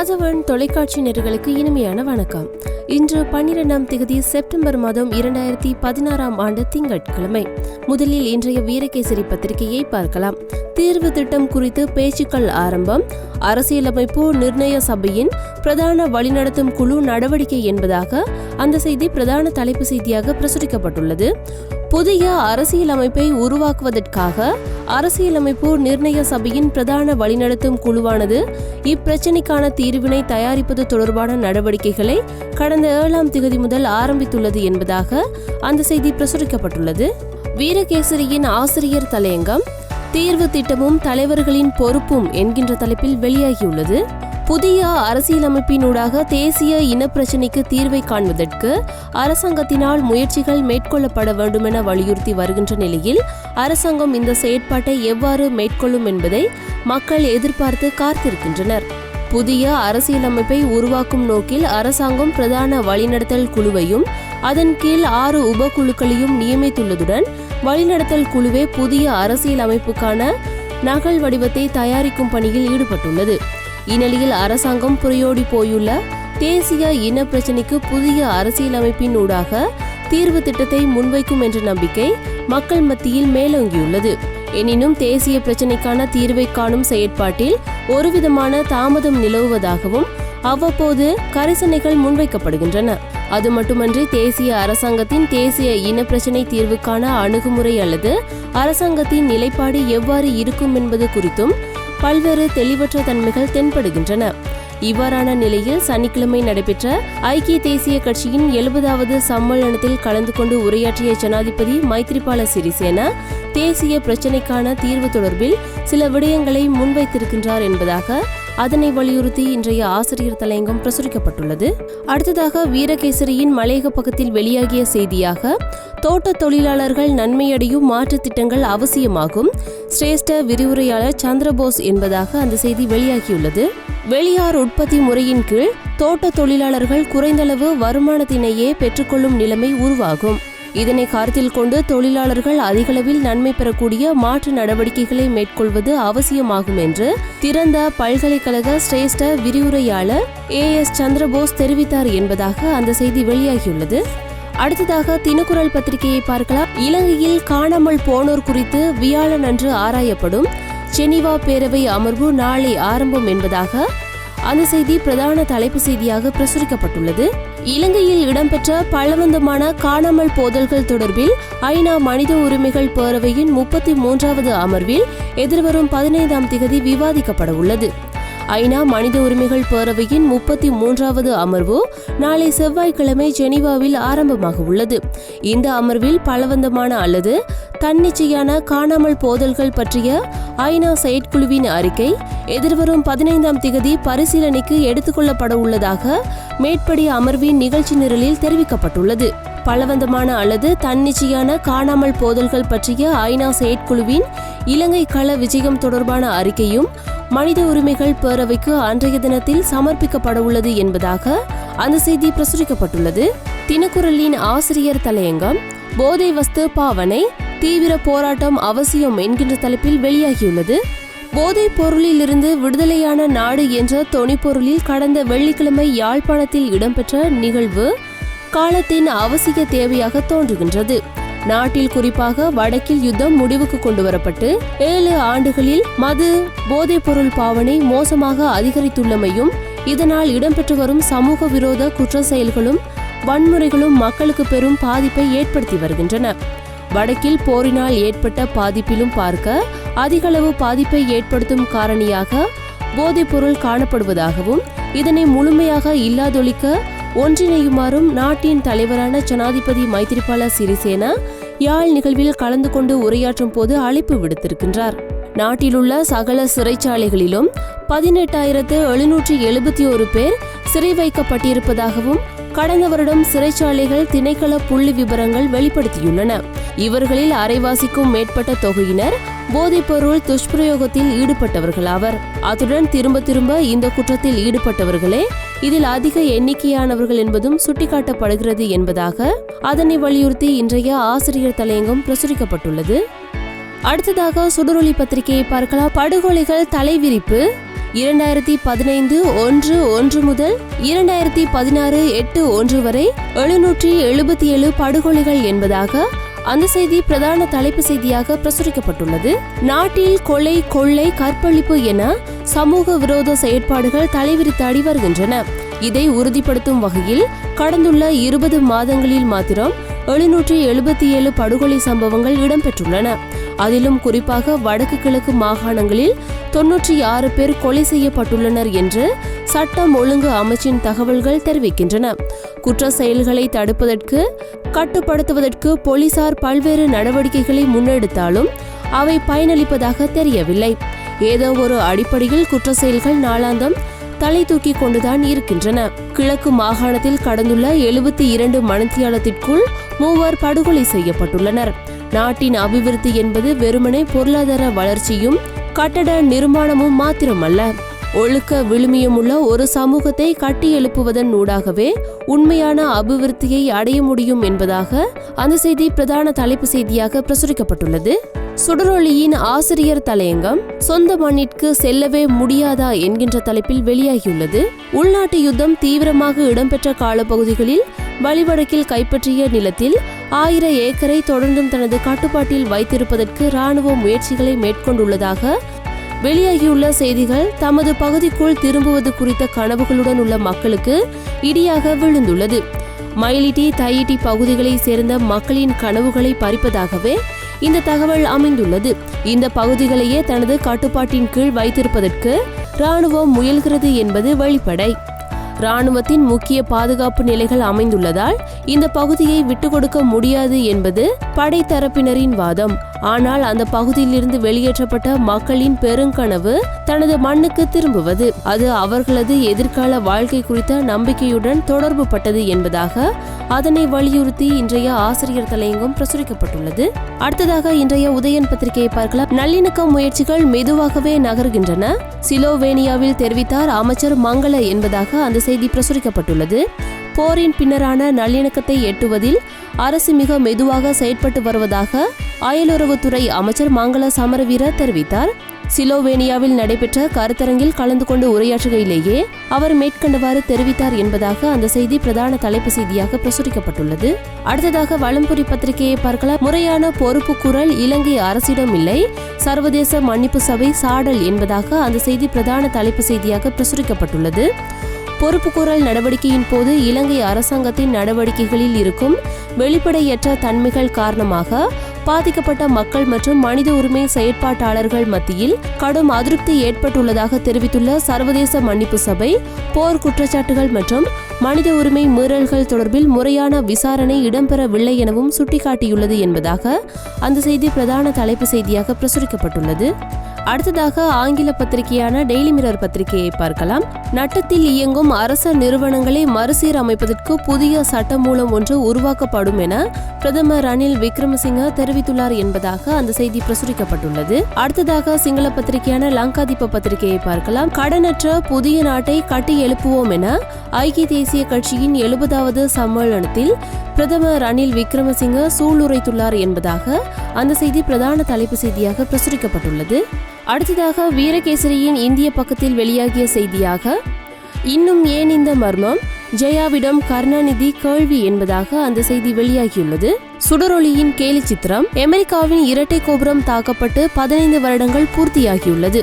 ஆதவன் தொலைக்காட்சி நேயர்களுக்கு இனிமையான வணக்கம். இன்று 12ஆம் தேதி செப்டம்பர் மாதம் 2016ஆம் ஆண்டு திங்கட்கிழமை. முதலில் இன்றைய வீரகேசரி பத்திரிகையை பார்க்கலாம். தீர்வு திட்டம் குறித்து பேச்சுக்கள் ஆரம்பம். அரசியலமைப்பு நிர்ணய சபையின் பிரதான வழிநடத்தும் குழு நடவடிக்கை என்பதாக அந்த செய்தி பிரதான தலைப்பு செய்தியாக பிரசுரிக்கப்பட்டுள்ளது. புதிய அரசியலமைப்பை உருவாக்குவதற்காக அரசியலமைப்பு நிர்ணய சபையின் பிரதான வழிநடத்தும் குழுவானது இப்பிரச்சினைக்கான தீர்வினை தயாரிப்பது தொடர்பான நடவடிக்கைகளை கடந்த 7ஆம் தேதி முதல் ஆரம்பித்துள்ளது என்பதாக அந்த செய்தி பிரசுரிக்கப்பட்டுள்ளது. வீரகேசரியின் ஆசிரியர் தலையங்கம் தீர்வு திட்டமும் தலைவர்களின் பொறுப்பும் என்கின்ற தலைப்பில் வெளியாகியுள்ளது. புதிய அரசியலமைப்பினூடாக தேசிய இனப்பிரச்சினைக்கு தீர்வை காண்பதற்கு அரசாங்கத்தினால் முயற்சிகள் மேற்கொள்ளப்பட வேண்டுமென வலியுறுத்தி வருகின்ற நிலையில் அரசாங்கம் இந்த செயற்பாட்டை எவ்வாறு மேற்கொள்ளும் என்பதை மக்கள் எதிர்பார்த்து காத்திருக்கின்றனர். புதிய அரசியலமைப்பை உருவாக்கும் நோக்கில் அரசாங்கம் பிரதான வழிநடத்தல் குழுவையும் அதன் கீழ் 6 உபக்குழுக்களையும் நியமித்துள்ளதுடன் வழிநடத்தல் குழுவே புதிய அரசியலமைப்புக்கான நகல் வடிவத்தை தயாரிக்கும் பணியில் ஈடுபட்டுள்ளது. இந்நிலையில் அரசாங்கம் புரையோடி போயுள்ள தேசிய இன பிரச்சினைக்கு புதிய அரசியலமைப்பின் ஊடாக தீர்வு திட்டத்தை முன்வைக்கும் என்ற நம்பிக்கை மக்கள் மத்தியில் மேலோங்கியுள்ளது. எனினும் தேசிய பிரச்சினைக்கான தீர்வை காணும் செயற்பாட்டில் ஒருவிதமான தாமதம் நிலவுவதாகவும் அவ்வப்போது கரிசனைகள் முன்வைக்கப்படுகின்றன. அது மட்டுமன்றி தேசிய அரசாங்கத்தின் தேசிய இன பிரச்சினை தீர்வுக்கான அணுகுமுறை அல்லது அரசாங்கத்தின் நிலைப்பாடு எவ்வாறு இருக்கும் என்பது குறித்தும் பல்வேறு தெளிவற்ற தன்மைகள் தென்படுகின்றன. இவ்வாறான நிலையில் சனிக்கிழமை நடைபெற்ற ஐக்கிய தேசிய கட்சியின் 70வது சம்மேளனத்தில் கலந்து கொண்டு உரையாற்றிய ஜனாதிபதி மைத்ரிபால சிறிசேன தேசிய பிரச்சினைக்கான தீர்வு தொடர்பில் சில விடயங்களை முன்வைத்திருக்கின்றார் என்பதாக அதனை வலியுறுத்தி இன்றைய ஆசிரியர் தலையங்கம் பிரசுரிக்கப்பட்டுள்ளது. அடுத்ததாக வீரகேசரியின் மலையக பக்கத்தில் வெளியாகிய செய்தியாக தோட்ட தொழிலாளர்கள் நன்மையடையும் மாற்று திட்டங்கள் அவசியமாகும் சிரேஷ்ட விரிவுரையாளர் சந்திரபோஸ் என்பதாக அந்த செய்தி வெளியாகியுள்ளது. வெளியார் உற்பத்தி முறையின் கீழ் தோட்ட தொழிலாளர்கள் குறைந்தளவு வருமானத்தினையே பெற்றுக்கொள்ளும் நிலைமை உருவாகும். இதனை கருத்தில் கொண்டு தொழிலாளர்கள் அதிகளவில் நன்மை பெறக்கூடிய மாற்று நடவடிக்கைகளை மேற்கொள்வது அவசியமாகும் என்று திறந்த பல்கலைக்கழக சிரேஷ்ட விரிவுரையாளர் AS சந்திரபோஸ் தெரிவித்தார் என்பதாக அந்த செய்தி வெளியாகியுள்ளது. அடுத்ததாக தினக்குரல் பத்திரிகையை பார்க்கலாம். இலங்கையில் காணாமல் போனோர் குறித்து வியாழன் அன்று ஆராயப்படும் ஜெனீவா பேரவை அமர்வு நாளை ஆரம்பம் என்பதாக அந்த செய்தி பிரதான தலைப்பு செய்தியாக பிரசுரிக்கப்பட்டுள்ளது. இலங்கையில் இடம்பெற்ற பலவந்தமான காணாமல் போதல்கள் தொடர்பில் ஐநா மனித உரிமைகள் பேரவையின் 33வது அமர்வில் எதிர்வரும் 15ஆம் தேதி விவாதிக்கப்பட உள்ளது. ஐநா மனித உரிமைகள் பேரவையின் 33வது அமர்வு நாளை செவ்வாய்க்கிழமை ஜெனீவாவில் ஆரம்பமாக உள்ளது. இந்த அமர்வில் பலவந்தமான அல்லது தன்னிச்சையான காணாமல் போதல்கள் பற்றிய ஐநா செயற்குழுவின் அறிக்கை எதிர்வரும் 15ஆம் தேதி பரிசீலனைக்கு எடுத்துக்கொள்ளப்பட உள்ளதாக மேற்படி அமர்வின் நிகழ்ச்சி நிரலில் தெரிவிக்கப்பட்டுள்ளது. பலவந்தமான அல்லது தன்னிச்சையான காணாமல் போதல்கள் பற்றிய ஐநா செயற்குழுவின் இலங்கை கள விஜயம் தொடர்பான அறிக்கையும் மனித உரிமைகள் பேரவைக்கு அன்றைய தினத்தில் சமர்ப்பிக்கப்பட உள்ளது என்பதாக அந்த செய்தி பிரசுரிக்கப்பட்டுள்ளது. தினக்குரலின் ஆசிரியர் தலையங்கம் போதை வஸ்து பாவனை தீவிர போராட்டம் அவசியம் என்கின்ற தலைப்பில் வெளியாகியுள்ளது. போதைப் பொருளிலிருந்து விடுதலையான நாடு என்ற தொனிப்பொருளில் கடந்த வெள்ளிக்கிழமை யாழ்ப்பாணத்தில் இடம்பெற்ற நிகழ்வு காலத்தின் அவசிய தேவையாக தோன்றுகின்றது. நாட்டில் குறிப்பாக வடக்கில் யுத்தம் முடிவுக்கு கொண்டுவரப்பட்டு 7 ஆண்டுகளில் மது போதைப் பொருள் பாவனை மோசமாக அதிகரித்துள்ளமையும் இதனால் இடம்பெற்று வரும் சமூக விரோத குற்ற செயல்களும் வன்முறைகளும் மக்களுக்கு பெரும் பாதிப்பை ஏற்படுத்தி வருகின்றன. வடக்கில் போரினால் ஏற்பட்ட பாதிப்பிலும் பார்க்க அதிகளவு பாதிப்பை ஏற்படுத்தும் காரணியாக போதைப் பொருள் காணப்படுவதாகவும் இதனை முழுமையாக இல்லாதொழிக்க ஒன்றிணையுமாறும் நாட்டின் தலைவரான ஜனாதிபதி மைத்ரிபால சிறிசேன யாழ் நிகழ்வில் கலந்து கொண்டு உரையாற்றும் போது அழைப்பு விடுத்திருக்கின்றார். நாட்டிலுள்ள சகல சிறைச்சாலைகளிலும் 18,771 பேர் சிறை வைக்கப்பட்டிருப்பதாகவும் கடந்த வருடம் சிறைச்சாலைகள் திணைக்கள புள்ளி விபரங்கள் வெளிப்படுத்தியுள்ளன. இவர்களில் அரைவாசிக்கும் மேற்பட்ட தொகையினர் போதைப்பொருள் துஷ்பிரயோகத்தில் ஈடுபட்டவர்களாவர். அத்துடன் திரும்ப திரும்ப இந்த குற்றத்தில் ஈடுபட்டவர்களே இதில் அதிக எண்ணிக்கையானவர்கள் என்பதும் சுட்டிக்காட்டப்படுகிறது என்பதாக அதனை வலியுறுத்தி இன்றைய ஆசிரியர் தலையங்கம் பிரசுரிக்கப்பட்டுள்ளது. அடுத்ததாக சுடரொளி பத்திரிகையை பார்க்கலாம். படுகொலைகள் தலைவிரிப்பு 2015 1/1 முதல் 2016 8/1 வரை 777 படுகொலைகள் என்பதாக அந்த செய்தி பிரதான தலைப்பு செய்தியாக பிரசுரிக்கப்பட்டுள்ளது. நாட்டில் கொலை, கொள்ளை, கற்பழிப்பு என சமூக விரோத செயற்பாடுகள் தலைவிரித்தாடி வருகின்றன. இதை உறுதிப்படுத்தும் வகையில் கடந்துள்ள 20 மாதங்களில் மாத்திரம் 777 படுகொலை சம்பவங்கள் இடம்பெற்றுள்ளன. அதிலும் குறிப்பாக வடக்கு கிழக்கு மாகாணங்களில் 96 பேர் கொலை செய்யப்பட்டுள்ளனர் என்று சட்டம் ஒழுங்கு அமைச்சின் தகவல்கள் தெரிவிக்கின்றன. குற்ற செயல்களை தடுப்பதற்கு, கட்டுப்படுத்துவதற்கு போலீசார் பல்வேறு நடவடிக்கைகளை முன்னெடுத்தாலும் அவை பயனளிப்பதாக தெரியவில்லை. ஏதோ ஒரு அடிப்படையில் குற்ற செயல்கள் நாளாந்தம் தலை தூக்கி கொண்டுதான் இருக்கின்றன. கிழக்கு மாகாணத்தில் கடந்துள்ள 72 மணித்தியாலத்திற்குள் 3 படுகொலை செய்யப்பட்டுள்ளனர். நாட்டின் அபிவிருத்தி என்பது வெறுமனே பொருளாதார வளர்ச்சியும் கட்டட நிர்மாணமும் மாத்திரமல்ல. ஒழுக்க விழுமியமுள்ள ஒரு சமூகத்தை கட்டி எழுப்புவதன் ஊடாகவே உண்மையான அபிவிருத்தியை அடைய முடியும் என்பதாக அந்த செய்தி பிரதான தலைப்பு செய்தியாக பிரசுரிக்கப்பட்டுள்ளது. சுடரொளியின் ஆசிரியர் தலையங்கம் சொந்த மண்ணிற்கு செல்லவே முடியாதா என்கின்ற தலைப்பில் வெளியாகியுள்ளது. உள்நாட்டு யுத்தம் தீவிரமாக இடம்பெற்ற காலப்பகுதிகளில் வலிவடக்கில் கைப்பற்றிய நிலத்தில் 1000 ஏக்கரை தொடர்ந்தும் தனது கட்டுப்பாட்டில் வைத்திருப்பதற்கு இராணுவ முயற்சிகளை மேற்கொண்டுள்ளதாக வெளியாகியுள்ள செய்திகள் தமது பகுதிக்குள் திரும்புவது குறித்த கனவுகளுடன் உள்ள மக்களுக்கு இடியாக விழுந்துள்ளது. மயிலிட்டி, தையிட்டி பகுதிகளை சேர்ந்த மக்களின் கனவுகளை பறிப்பதாகவே இந்த தகவல் அமைந்துள்ளது. இந்த பகுதிகளையே தனது கட்டுப்பாட்டின் கீழ் வைத்திருப்பதற்கு இராணுவம் முயல்கிறது என்பது வெளிப்படை. இராணுவத்தின் முக்கிய பாதுகாப்பு நிலைகள் அமைந்துள்ளதால் இந்த பகுதியை விட்டுக் கொடுக்க முடியாது என்பது படைத்தரப்பினரின் வாதம். ஆனால் அந்த பகுதியிலிருந்து வெளியேற்றப்பட்ட மக்களின் பெருங்கனவு தனது மண்ணுக்கு திரும்புவது. அது அவர்களது எதிர்கால வாழ்க்கை குறித்த நம்பிக்கையுடன் தொடர்பு பட்டது என்பதாக அதனை வலியுறுத்தி இன்றைய ஆசிரியர் தலையங்கம் பிரசுரிக்கப்பட்டுள்ளது. அடுத்ததாக இன்றைய உதயன் பத்திரிகையை பார்க்கலாம். நல்லிணக்க முயற்சிகள் மெதுவாகவே நகர்கின்றன, சிலோவேனியாவில் தெரிவித்தார் அமைச்சர் மங்கள என்பதாக அந்த செய்தி பிரசுரிக்கப்பட்டுள்ளது. போரின் பின்னரான நல்லிணக்கத்தை எட்டுவதில் அரசு மிக மெதுவாக செயற்பட்டு வருவதாக அயலுறவுத்துறை அமைச்சர் மங்கள சமரவீர தெரிவித்தார். சிலோவேனியாவில் நடைபெற்ற கருத்தரங்கில் கலந்து கொண்டு உரையாற்றுகையிலேயே அவர் மேற்கண்டவாறு தெரிவித்தார் என்பதாக அந்த செய்தி பிரதான தலைப்பு செய்தியாக பிரசுரிக்கப்பட்டுள்ளது. அடுத்ததாக வலம்புரி பத்திரிகையை பார்க்கலாம். முறையான பொறுப்பு குரல் இலங்கை அரசிடம் இல்லை, சர்வதேச மன்னிப்பு சபை சாடல் என்பதாக அந்த செய்தி பிரதான தலைப்பு செய்தியாக பிரசுரிக்கப்பட்டுள்ளது. பொறுப்புக்கூறல் நடவடிக்கையின் போது இலங்கை அரசாங்கத்தின் நடவடிக்கைகளில் இருக்கும் வெளிப்படையற்ற தன்மைகள் காரணமாக பாதிக்கப்பட்ட மக்கள் மற்றும் மனித உரிமை செயற்பாட்டாளர்கள் மத்தியில் கடும் அதிருப்தி ஏற்பட்டுள்ளதாக தெரிவித்துள்ள சர்வதேச மன்னிப்பு சபை, போர் குற்றச்சாட்டுகள் மற்றும் மனித உரிமை மீறல்கள் தொடர்பில் முறையான விசாரணை இடம்பெறவில்லை எனவும் சுட்டிக்காட்டியுள்ளது என்பதாக அந்த செய்தி பிரதான தலைப்பு செய்தியாக பிரசுரிக்கப்பட்டுள்ளது. அடுத்ததாக ஆங்கில பத்திரிகையான டெய்லி மிரர் பத்திரிகையை பார்க்கலாம். நட்டத்தில் இயங்கும் அரச நிறுவனங்களை மறுசீரமைப்பதற்கு புதிய சட்டமூலம் ஒன்று உருவாக்கப்படும் என பிரதமர் ரணில் விக்ரமசிங்க தெரிவித்துள்ளார் என்பதாக அந்த செய்தி பிரசுரிக்கப்பட்டுள்ளது. அடுத்ததாக சிங்கள பத்திரிகையான லங்காதீப பத்திரிகையை பார்க்கலாம். கடனற்ற புதிய நாட்டை கட்டி எழுப்புவோம் என ஐக்கிய தேசிய கட்சியின் 70வது சம்மேளனத்தில் பிரதமர் ரணில் விக்ரமசிங்க சூளுரைத்துள்ளார் என்பதாக அந்த செய்தி பிரதான தலைப்பு செய்தியாக பிரசுரிக்கப்பட்டுள்ளது. அடுத்ததாக வீரகேசரியின் இந்திய பக்கத்தில் வெளியாகிய செய்தியாக இன்னும் ஏன் இந்த மர்மம், ஜெயாவிடம் கருணாநிதி கேள்வி என்பதாக அந்த செய்தி வெளியாகியுள்ளது. சுடரொளியின் கேலி சித்திரம். அமெரிக்காவின் இரட்டை கோபுரம் தாக்கப்பட்டு 15 வருடங்கள் பூர்த்தியாகியுள்ளது.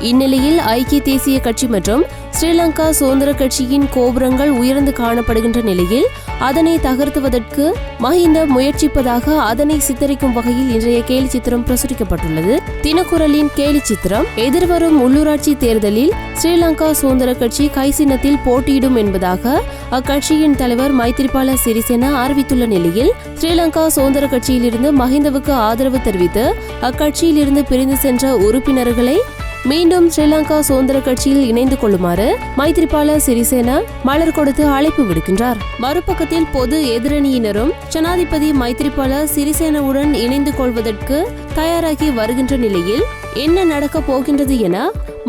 இந்நிலையில் ஐக்கிய தேசிய கட்சி மற்றும் ஸ்ரீலங்கா சுதந்திர கட்சியின் கோபுரங்கள் உயர்ந்து காணப்படுகின்ற நிலையில் அதனை தகர்த்துவதற்கு மஹிந்த முயற்சிப்பதாக அதனை சித்தரிக்கும் வகையில் இன்றைய கேலி சித்திரம் பிரசுரிக்கப்பட்டுள்ளது. தினக்குரலின் கேலி சித்திரம். எதிர்வரும் உள்ளூராட்சி தேர்தலில் ஸ்ரீலங்கா சுதந்திர கட்சி கைசின்னத்தில் போட்டியிடும் என்பதாக அக்கட்சியின் தலைவர் மைத்திரிபால சிறிசேன அறிவித்துள்ள நிலையில் ஸ்ரீலங்கா சுதந்திர கட்சியிலிருந்து மஹிந்தவுக்கு ஆதரவு தெரிவித்து அக்கட்சியிலிருந்து பிரிந்து சென்ற உறுப்பினர்களை மீண்டும் ஸ்ரீலங்கா சுதந்திர கட்சியில் இணைந்து கொள்ளுமாறு மைத்திரிபால சிறிசேன மலர் கொடுத்து அழைப்பு விடுக்கின்றார். மறுபக்கத்தில் பொது எதிரணியினரும் ஜனாதிபதி மைத்திரிபால சிறிசேனவுடன் இணைந்து கொள்வதற்கு தயாராகி வருகின்ற நிலையில் என்ன நடக்கப் போகின்றது என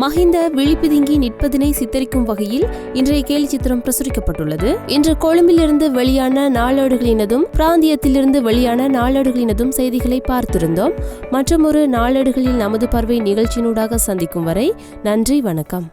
மஹிந்த விழிப்புதுங்கி நிற்பதனை சித்தரிக்கும் வகையில் இன்றைய கேலி சித்திரம் பிரசுரிக்கப்பட்டுள்ளது. இன்று கொழும்பிலிருந்து வெளியான நாளேடுகளினதும் பிராந்தியத்திலிருந்து வெளியான நாளேடுகளினதும் செய்திகளை பார்த்திருந்தோம். மற்றொரு நாளேடுகளில் நமது பார்வை நிகழ்ச்சியினூடாக சந்திக்கும் வரை நன்றி, வணக்கம்.